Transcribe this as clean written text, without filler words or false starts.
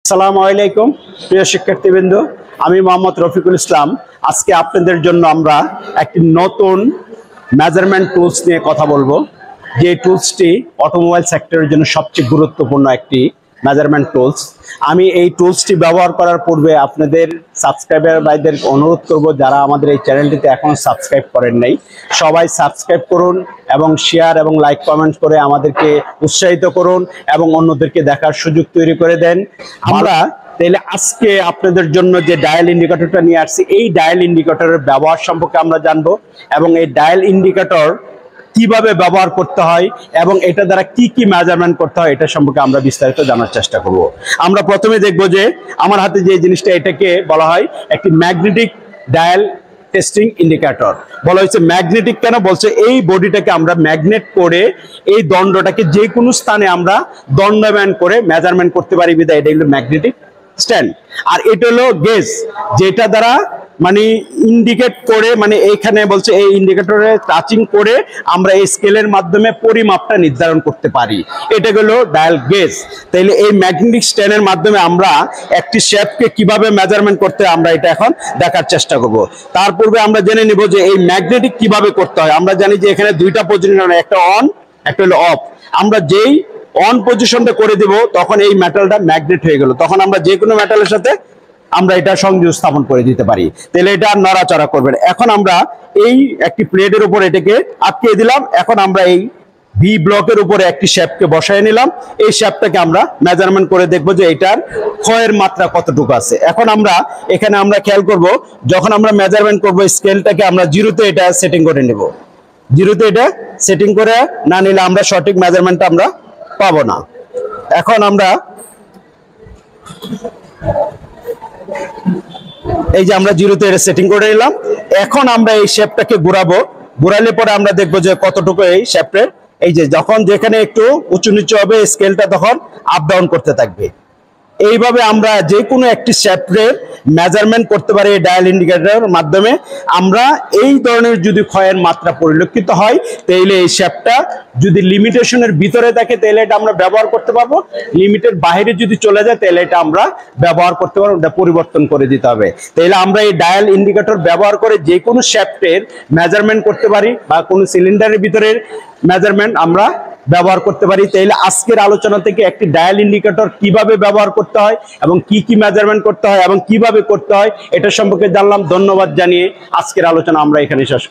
আসসালামু আলাইকুম প্রিয় শিক্ষার্থীবৃন্দ, আমি মোহাম্মদ রফিকুল ইসলাম। আজকে আপনাদের জন্য আমরা একটি নতুন মেজারমেন্ট টুলস নিয়ে কথা বলবো। যে টুলসটি অটোমোবাইল সেক্টরের জন্য সবচেয়ে গুরুত্বপূর্ণ একটি মেজারমেন্ট টুলস। আমি এই টুলসটি ব্যবহার করার পূর্বে আপনাদের সাবস্ক্রাইবার ভাইদের অনুরোধ করব, যারা আমাদের এই চ্যানেলটিতে এখনো সাবস্ক্রাইব করেন নাই, সবাই সাবস্ক্রাইব করুন এবং শেয়ার এবং লাইক কমেন্ট করে আমাদেরকে উৎসাহিত করুন এবং অন্যদেরকে দেখার সুযোগ তৈরি করে দেন। আমরা তাহলে আজকে আপনাদের জন্য যে ডায়াল ইন্ডিকেটরটা নিয়ে আসছি, এই ডায়াল ইন্ডিকেটরের ব্যবহার সম্পর্কে আমরা জানবো এবং এই ডায়াল ইন্ডিকেটর কিভাবে ব্যবহার করতে হয় এবং এটা দ্বারা কি কি মেজারমেন্ট করতে হয় এটা সম্পর্কে আমরা বিস্তারিত জানার চেষ্টা করব। আমরা প্রথমে দেখব যে আমার হাতে যে জিনিসটা, এটাকে বলা হয় একটি ম্যাগনেটিক ডায়াল টেস্টিং ইন্ডিকেটর। বলা হয়েছে ম্যাগনেটিক কেন, বলছে এই বডিটাকে আমরা ম্যাগনেট করে এই দণ্ডটাকে যে কোনো স্থানে আমরা দণ্ডায়মান করে মেজারমেন্ট করতে পারি, বিধায় এটা হলো ম্যাগনেটিক স্ট্যান্ড। আর এটা হলো গেজ, যেটা দ্বারা মানে ইন্ডিকেট করে, মানে এইখানে বলছে এই ইন্ডিকেটরে টাচিং করে আমরা এই স্কেলের মাধ্যমে পরিমাপটা নির্ধারণ করতে পারি। এটা হলো ডায়াল গেজ। তাইলে এই ম্যাগনেটিক স্ট্যান্ডের মাধ্যমে আমরা একটি শেপকে কিভাবে মেজারমেন্ট করতে হয় আমরা এটা এখন দেখার চেষ্টা করব। তার পূর্বে আমরা জেনে নিব যে এই ম্যাগনেটিক কিভাবে করতে হয়। আমরা জানি যে এখানে দুইটা পজিশন, একটা অন একটা হলো অফ। আমরা যেই অন পজিশনটা করে দিব তখন এই মেটালটা ম্যাগনেট হয়ে গেল, তখন আমরা যে কোনো মেটালের সাথে আমরা এটা সংযোগ স্থাপন করে দিতে পারি। তাহলে এটা নড়াচড়া করবে। এখন আমরা এই একটি প্লেটের উপর এটাকে আটকে দিলাম। এখন আমরা এই ভি ব্লকের উপরে একটি শেপকে বসায় নিলাম। এই শেপটাকে আমরা মেজারমেন্ট করে দেখবো যে এটার ক্ষয়ের মাত্রা কতটুকু আছে। এখন আমরা এখানে আমরা খেয়াল করব, যখন আমরা মেজারমেন্ট করবো স্কেলটাকে আমরা জিরোতে এটা সেটিং করে নেব। জিরোতে এটা সেটিং করে না নিলে আমরা সঠিক মেজারমেন্টটা আমরা পাবো না। এখন আমরা এই যে আমরা জিরোতে এটা সেটিং করে নিলাম। এখন আমরা এই শেপটাকে ঘোরাবো। ঘোরালে পরে আমরা দেখবো যে কতটুকু এই শেপের, এই যে যখন যেখানে একটু উঁচু নিচু হবে স্কেলটা তখন আপ ডাউন করতে থাকবে। এইভাবে আমরা যে কোনো একটি শেপের মেজারমেন্ট করতে পারি এই ডায়াল ইন্ডিকেটরের মাধ্যমে। আমরা এই ধরনের যদি ক্ষয়ের মাত্রা পরিলক্ষিত হয়, তাহলে এই শেপটা যদি লিমিটেশনের ভিতরে থাকে তাহলে এটা আমরা ব্যবহার করতে পারবো, লিমিটের বাইরে যদি চলে যায় তাহলে এটা আমরা ব্যবহার করতে পারবো, এটা পরিবর্তন করে দিতে হবে। তাহলে আমরা এই ডায়াল ইন্ডিকেটর ব্যবহার করে যে কোনো শেপের মেজারমেন্ট করতে পারি বা কোনো সিলিন্ডারের ভিতরের মেজারমেন্ট আমরা ব্যবহার করতে পারি। তাইলে আজকের আলোচনা থেকে একটি ডায়াল ইন্ডিকেটর কিভাবে ব্যবহার করতে হয় এবং কি কি মেজারমেন্ট করতে হয় এবং কিভাবে করতে হয় এটা সম্পর্কে জানলাম। ধন্যবাদ জানিয়ে আজকের আলোচনা আমরা এখানে শেষ